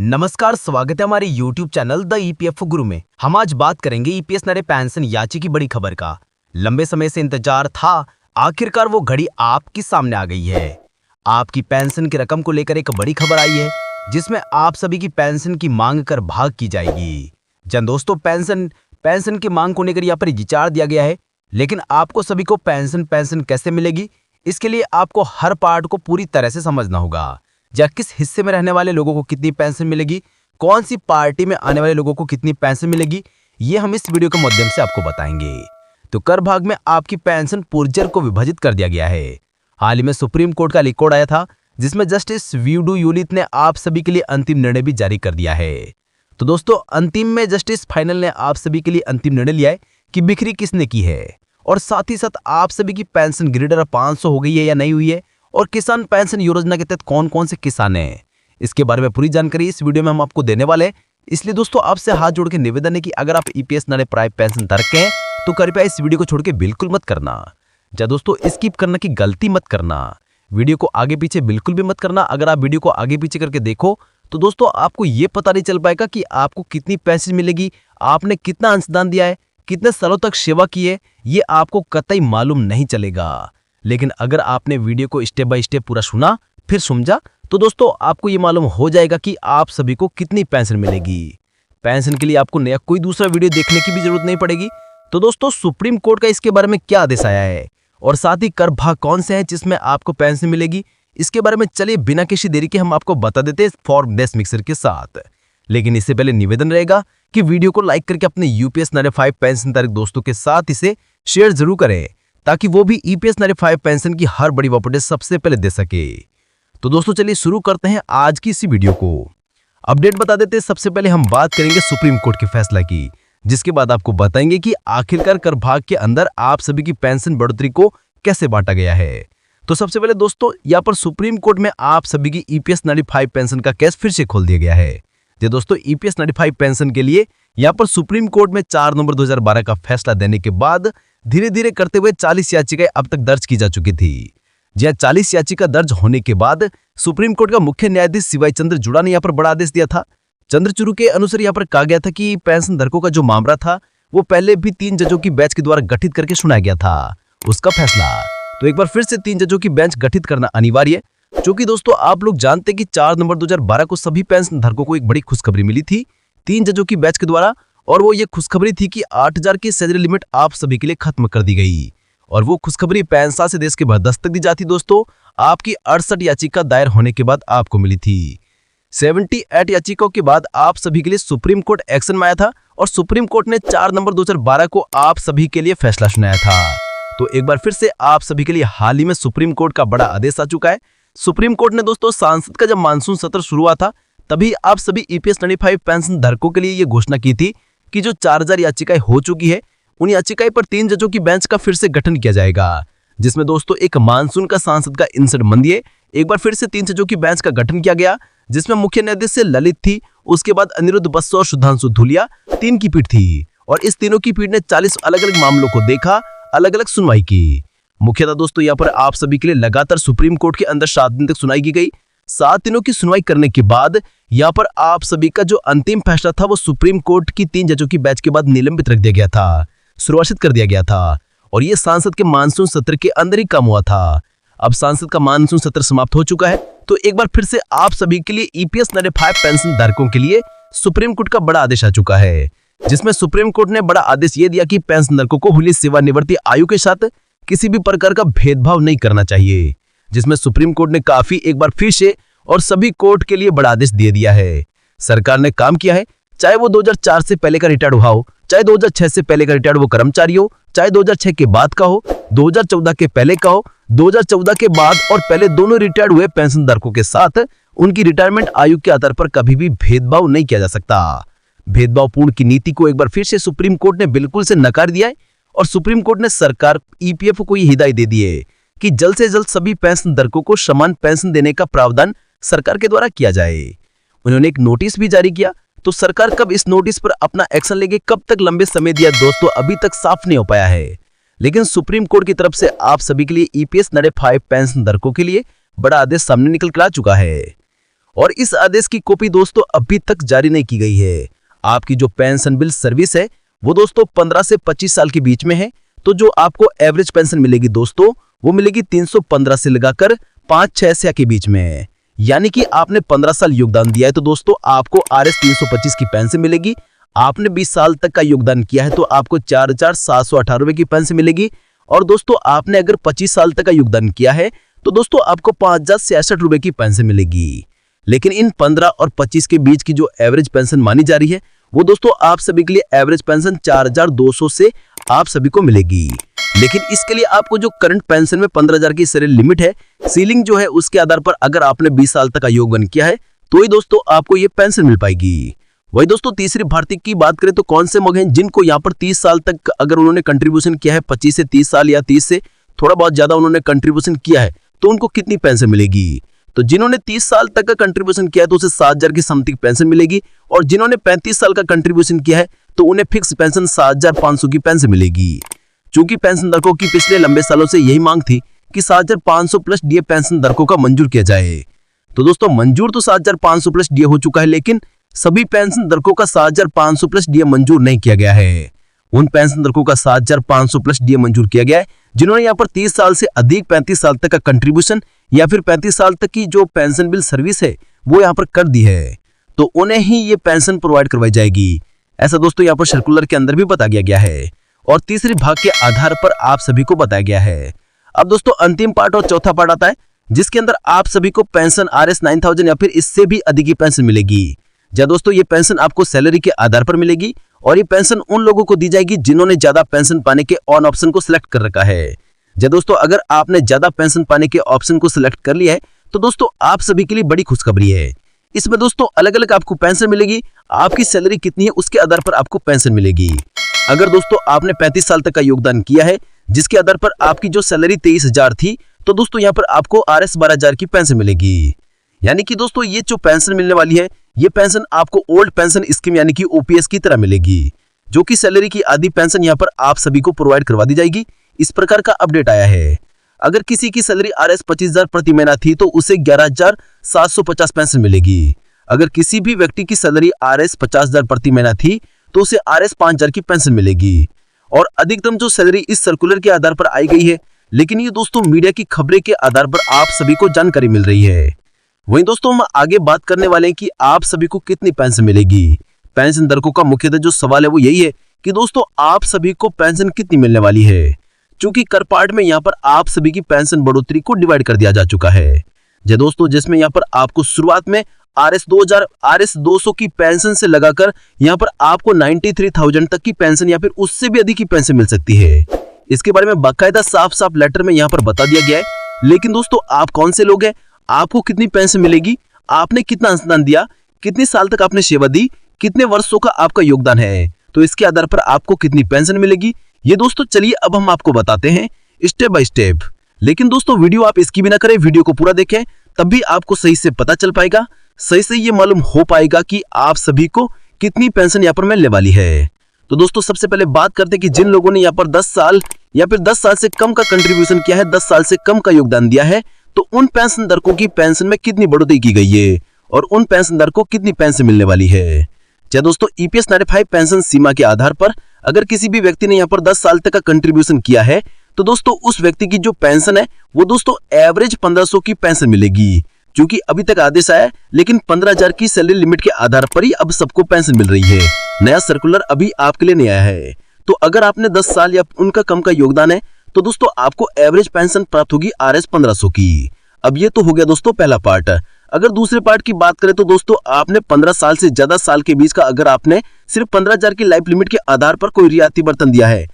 नमस्कार, स्वागत है हमारे YouTube चैनल द ईपीएफ गुरु में। हम आज बात करेंगे ईपीएस नरे पेंशन याची की बड़ी खबर का। लंबे समय से इंतजार था, आखिरकार वो घड़ी आपके सामने आ गई है। आपकी पेंशन की रकम को लेकर एक बड़ी खबर आई है, जिसमें आप सभी की पेंशन की मांग कर भाग की जाएगी। जन दोस्तों, पेंशन की मांग को लेकर यहाँ पर विचार दिया गया है, लेकिन आपको सभी को पेंशन कैसे मिलेगी, इसके लिए आपको हर पार्ट को पूरी तरह से समझना होगा। या किस हिस्से में रहने वाले लोगों को कितनी पेंशन मिलेगी, कौन सी पार्टी में आने वाले लोगों को कितनी पेंशन मिलेगी, ये हम इस वीडियो के माध्यम से आपको बताएंगे। तो कर भाग में आपकी पेंशन पुर्जर को विभाजित कर दिया गया है। हाल ही में सुप्रीम कोर्ट का रिकॉर्ड आया था, जिसमें जस्टिस वीडू यूलित ने आप सभी के लिए अंतिम निर्णय भी जारी कर दिया है। तो दोस्तों, अंतिम में जस्टिस फाइनल ने आप सभी के लिए अंतिम निर्णय लिया है कि बिक्री किसने की है, और साथ ही साथ आप सभी की पेंशन ग्रेडर 500 हो गई है या नहीं हुई है, और किसान पेंशन योजना के तहत कौन कौन से किसान हैं, इसके बारे में पूरी जानकारी इस वीडियो में हम आपको देने वाले हैं। इसलिए दोस्तों, आपसे हाथ जोड़ के निवेदन है कि अगर आप ईपीएस नरे प्राइवेट पेंशन धारक हैं तो कृपया इस वीडियो को छोड़ के बिल्कुल मत करना। जा दोस्तों, स्किप करना की गलती मत करना, वीडियो को आगे पीछे बिल्कुल भी मत करना। अगर आप वीडियो को आगे पीछे करके देखो तो दोस्तों, आपको ये पता नहीं चल पाएगा कि आपको कितनी पेंशन मिलेगी, आपने कितना अंशदान दिया है, कितने सालों तक सेवा की है, ये आपको कतई मालूम नहीं चलेगा। लेकिन अगर आपने वीडियो को स्टेप बाय स्टेप पूरा सुना फिर समझा तो दोस्तों, आपको ये मालूम हो जाएगा कि आप सभी को कितनी पेंशन मिलेगी। पेंशन के लिए आपको नया कोई दूसरा वीडियो देखने की भी जरूरत नहीं पड़ेगी। तो दोस्तों, सुप्रीम कोर्ट का इसके बारे में क्या आदेश आया है, और साथ ही कर भाग कौन से हैं जिसमें आपको पेंशन मिलेगी, इसके बारे में चलिए बिना किसी देरी के हम आपको बता देते हैं फॉर बेस्ट मिक्सर के साथ। लेकिन इससे पहले निवेदन रहेगा कि वीडियो को लाइक करके अपने यूपीएस नरे 5 पेंशन धारक दोस्तों के साथ इसे शेयर जरूर करें, ताकि वो भी ईपीएस नरे 5 पेंशन की हर बड़ी अपडेट सबसे पहले दे सके। तो दोस्तों, चलिए शुरू करते हैं आज की इसी वीडियो को। अपडेट बता देते हैं। सबसे पहले हम बात करेंगे सुप्रीम कोर्ट के फैसला की, जिसके बाद आपको बताएंगे कि आखिरकार कर भाग के अंदर आप सभी की पेंशन बढ़ोतरी को कैसे बांटा गया है। तो सबसे पहले दोस्तों, यहाँ पर सुप्रीम कोर्ट में आप सभी की ईपीएस नरे 5 पेंशन का केस फिर से खोल दिया गया है। ये दोस्तों, ईपीएस नरे 5 पेंशन के लिए यहाँ पर सुप्रीम कोर्ट में 4 नवंबर 2012 का फैसला देने के बाद धीरे धीरे करते हुए 40 याचिकाएं अब तक दर्ज की जा चुकी थी। जहां 40 याचिका दर्ज होने के बाद सुप्रीम कोर्ट का मुख्य न्यायाधीश शिवाई चंद्र जुड़ा ने यहाँ पर बड़ा आदेश दिया था। चंद्रचूड़ के अनुसार यहाँ पर कहा गया था कि पेंशन धारकों का जो मामला था वो पहले भी 3 जजों की बेंच के द्वारा गठित करके सुनाया गया था, उसका फैसला। तो एक बार फिर से 3 जजों की बेंच गठित करना अनिवार्य है, क्योंकि दोस्तों आप लोग जानते हैं कि 4 नवंबर 2012 को सभी पेंशन धारकों को एक बड़ी खुशखबरी मिली थी 3 जजों की बेंच के द्वारा, और वो ये खुशखबरी थी कि 8000 की सैलरी लिमिट आप सभी के लिए खत्म कर दी गई। और वो खुशखबरी पैंसा से देश के बाहर दस्तक दी जाती दोस्तों, आपकी 68 याचिका दायर होने के बाद आपको मिली थी। 78 याचिकाओं के बाद आप सभी के लिए सुप्रीम कोर्ट एक्शन में आया था, और सुप्रीम कोर्ट ने 4 नवंबर 2012 को आप सभी के लिए फैसला सुनाया था। तो एक बार फिर से आप सभी के लिए हाल ही में सुप्रीम कोर्ट का बड़ा आदेश आ चुका है। सुप्रीम कोर्ट ने दोस्तों, संसद का जब मानसून सत्र शुरू हुआ था तभी आप सभी ईपीएस नरे 5 पेंशन धारकों के लिए ये घोषणा की थी कि जो 4000 याचिकाएं हो चुकी है, उन याचिकाएं पर 3 जजों की बेंच का फिर से गठन किया जाएगा, जिसमें दोस्तों एक मानसून का सांसद का इंसर्ट बन दिए। एक बार फिर से 3 जजों की बेंच का गठन किया गया, जिसमें मुख्य न्यायाधीश से ललित थी, उसके बाद अनिरुद्ध बसु और सुधांशु धूलिया 3 की पीठ थी, और इस तीनों की पीठ ने 40 अलग अलग मामलों को देखा, अलग अलग सुनवाई की। मुख्यतः दोस्तों, यहाँ पर आप सभी के लिए लगातार सुप्रीम कोर्ट के अंदर 7 दिन तक सुनवाई की गई। 7 दिनों की सुनवाई करने के बाद यहाँ पर आप सभी का जो अंतिम फैसला था वो सुप्रीम कोर्ट की 3 जजों की बेंच के बाद निलंबित रख दिया गया था, सुरक्षित कर दिया गया था, और ये सांसद के मानसून सत्र के अंदर ही काम हुआ था। अब सांसद का मानसून सत्र समाप्त हो चुका है, तो एक बार फिर से आप सभी के लिए ईपीएस नरे 5 पेंशन धारकों के लिए सुप्रीम कोर्ट का बड़ा आदेश आ चुका है, जिसमें सुप्रीम कोर्ट ने बड़ा आदेश ये दिया कि पेंशन धारकों को हुई सेवानिवृत्ति आयु के साथ किसी भी प्रकार का भेदभाव नहीं करना चाहिए, जिसमें सुप्रीम कोर्ट ने काफी एक बार फिर से और सभी कोर्ट के लिए बड़ा आदेश दे दिया है। सरकार ने काम किया है, चाहे वो 2004 से पहले का रिटायर्ड हुआ हो, चाहे 2006 से पहले का रिटायर्ड वो कर्मचारी हो, चाहे 2006 के बाद का हो, 2014 के पहले का हो, 2014 के बाद और पहले दोनों रिटायर्ड हुए पेंशन धारकों के साथ उनकी रिटायरमेंट आयु के आधार पर कभी भी भेदभाव नहीं किया जा सकता। भेदभावपूर्ण की नीति को एक बार फिर से सुप्रीम कोर्ट ने बिल्कुल से नकार दिया है, और सुप्रीम कोर्ट ने सरकार ईपीएफ को ये हिदायत दे दी है कि जल्द से जल्द सभी पेंशन धारकों को समान पेंशन देने का प्रावधान सरकार के द्वारा किया जाए। उन्होंने एक नोटिस भी जारी किया, तो सरकार कब इस नोटिस पर अपना एक्शन लेगी, कब तक लंबे समय दिया दोस्तों, अभी तक साफ नहीं हो पाया है। लेकिन सुप्रीम कोर्ट की तरफ से आप सभी के लिए ईपीएस नरे 5 पेंशन धारकों के लिए बड़ा आदेश सामने निकल कर आ चुका है। और इस आदेश की कॉपी दोस्तों अभी तक जारी नहीं की गई है। आपकी जो पेंशन बिल सर्विस है वो दोस्तों 15 से 25 साल के बीच में है, तो जो आपको एवरेज पेंशन मिलेगी दोस्तों वो मिलेगी 315 से लगाकर 5-6 के बीच में। यानी कि आपने 15 साल योगदान दिया है तो दोस्तों आपको RS 325 की पेंशन मिलेगी। आपने 20 साल तक का योगदान किया है तो आपको 4,718 रुपए की पेंशन मिलेगी। और दोस्तों आपने अगर 25 साल तक का योगदान किया है तो दोस्तों आपको 5,066 रुपए की पेंशन मिलेगी। लेकिन इन 15 और 25 के बीच की जो एवरेज पेंशन मानी जा रही है वो दोस्तों आप सभी के लिए एवरेज पेंशन 4,200 से आप सभी को मिलेगी। लेकिन इसके लिए आपको जो करंट पेंशन में 15,000 की सैलरी लिमिट है, सीलिंग जो है उसके आधार पर अगर आपने 20 साल तक का योगदान किया है तो ही दोस्तों आपको ये पेंशन मिल पाएगी। वही दोस्तों तीसरी भर्ती की बात करें तो कौन से मग हैं जिनको यहाँ पर 30 साल तक अगर उन्होंने कंट्रीब्यूशन किया है, 25 से 30 साल या 30 से थोड़ा बहुत ज्यादा उन्होंने कंट्रीब्यूशन किया है तो उनको कितनी पेंशन मिलेगी। तो जिन्होंने 30 साल तक का कंट्रीब्यूशन किया है तो उसे 7,000 की समथिंग पेंशन मिलेगी। और जिन्होंने 35 साल का कंट्रीब्यूशन किया है तो उन्हें फिक्स पेंशन 7,500 की पेंशन मिलेगी। चूंकि पेंशन धारकों की पिछले लंबे सालों से यही मांग थी कि 7,500 प्लस डीए पेंशन धारकों का मंजूर किया जाए। तो दोस्तों मंजूर तो 7,500 प्लस डीए हो चुका है, लेकिन सभी पेंशन धारकों का 7,500 प्लस डीए मंजूर नहीं किया गया है। उन पेंशन धारकों का 7,500 प्लस डीए मंजूर किया गया है जिन्होंने यहाँ पर 30 साल से अधिक 35 साल तक का कंट्रीब्यूशन या फिर 35 साल तक की जो पेंशन बिल सर्विस है वो यहाँ पर कर दी है, तो उन्हें ही ये पेंशन प्रोवाइड करवाई जाएगी। ऐसा दोस्तों यहाँ पर सर्कुलर के अंदर भी बताया गया है और तीसरे भाग के आधार पर आप सभी को बताया गया है। अब दोस्तों अंतिम पार्ट और चौथा पार्ट आता है जिसके अंदर आप सभी को पेंशन RS 9,000 या फिर इससे भी अधिक की पेंशन मिलेगी। जहाँ दोस्तों ये पेंशन आपको सैलरी के आधार पर मिलेगी और ये पेंशन उन लोगों को दी जाएगी जिन्होंने ज्यादा पेंशन पाने के ऑन ऑप्शन को सिलेक्ट कर रखा है। जब दोस्तों अगर आपने ज्यादा पेंशन पाने के ऑप्शन को सिलेक्ट कर लिया है तो दोस्तों आप सभी के लिए बड़ी खुशखबरी है। इसमें दोस्तों अलग अलग आपको पेंशन मिलेगी, आपकी सैलरी कितनी है उसके आधार पर आपको पेंशन मिलेगी। अगर दोस्तों आपने 35 साल तक का योगदान किया है जिसके आधार पर आपकी जो सैलरी 23,000 थी तो दोस्तों यहाँ पर आपको RS 12,000 की पेंशन मिलेगी। यानी कि दोस्तों ये जो पेंशन मिलने वाली है ये पेंशन आपको ओल्ड पेंशन स्कीम यानी कि OPS की तरह मिलेगी, जो कि सैलरी की आधी पेंशन यहाँ पर आप सभी को प्रोवाइड करवा दी जाएगी। इस प्रकार का अपडेट आया है। अगर किसी की सैलरी RS 25,000 प्रति महीना थी तो उसे 11,750 पेंशन मिलेगी। अगर किसी भी व्यक्ति की सैलरी RS 50,000 प्रति महीना थी तो उसे RS 5,000 की पेंशन मिलेगी। और अधिकतम जो सैलरी इस सर्कुलर के आधार पर आई गई है, लेकिन ये दोस्तों मीडिया की खबरें के आधार पर आप सभी को जानकारी मिल रही है। वहीं दोस्तों हम आगे बात करने वाले हैं कि आप सभी को कितनी पेंशन मिलेगी। पेंशन धारकों का मुख्यतः जो सवाल है वो यही है कि दोस्तों आप सभी को पेंशन कितनी मिलने वाली है। चूंकि कर पार्ट में यहाँ पर आप सभी की पेंशन बढ़ोतरी को डिवाइड कर दिया जा चुका है जो दोस्तों, जिसमें यहाँ पर आपको शुरुआत में RS 2,000 RS 200 की पेंशन से लगाकर यहाँ पर आपको 93,000 तक की पेंशन या फिर उससे भी अधिक की पेंशन मिल सकती है। इसके बारे में बाकायदा साफ साफ लेटर में यहाँ पर बता दिया गया है। लेकिन दोस्तों आप कौन से लोग हैं, आपको कितनी पेंशन मिलेगी, आपने कितना अंशदान दिया, कितने साल तक आपने सेवा दी, कितने वर्षों का आपका योगदान है, तो इसके आधार पर आपको कितनी पेंशन मिलेगी ये दोस्तों चलिए अब हम आपको बताते हैं स्टेप बाय स्टेप। लेकिन दोस्तों वीडियो आप इसकी भी ना करें, वीडियो को पूरा देखें, तब भी आपको सही से पता चल पाएगा, सही से ये मालूम हो पाएगा कि आप सभी को कितनी पेंशन यहाँ पर मिलने वाली है। तो दोस्तों सबसे पहले बात करते हैं कि जिन लोगों ने यहाँ पर 10 साल या फिर 10 साल से कम का कंट्रीब्यूशन किया है, 10 साल से कम का योगदान दिया है, तो उन पेंशन धारकों की पेंशन में कितनी बढ़ोतरी की गई है और उन पेंशन धारकों को कितनी पेंशन मिलने वाली है। क्या दोस्तों EPS 95 पेंशन सीमा के आधार पर अगर किसी भी व्यक्ति ने यहाँ पर 10 साल तक का कंट्रीब्यूशन किया है तो दोस्तों उस व्यक्ति की जो पेंशन है वो दोस्तों एवरेज 1,500 की पेंशन मिलेगी। क्योंकि अभी तक आदेश आया लेकिन 15,000 की सैलरी लिमिट के आधार पर ही अब सबको पेंशन मिल रही है। नया सर्कुलर अभी आपके लिए नहीं आया है। तो अगर आपने 10 साल या उनका कम का योगदान है तो दोस्तों आपको एवरेज पेंशन प्राप्त होगी RS 1,500 की। अब ये तो हो गया दोस्तों पहला पार्ट। अगर दूसरे पार्ट की बात करें तो दोस्तों आपने 15 साल से ज्यादा साल के बीच का अगर आपने सिर्फ 15,000 की लाइफ लिमिट के आधार पर कोई रियायती वेतन दिया है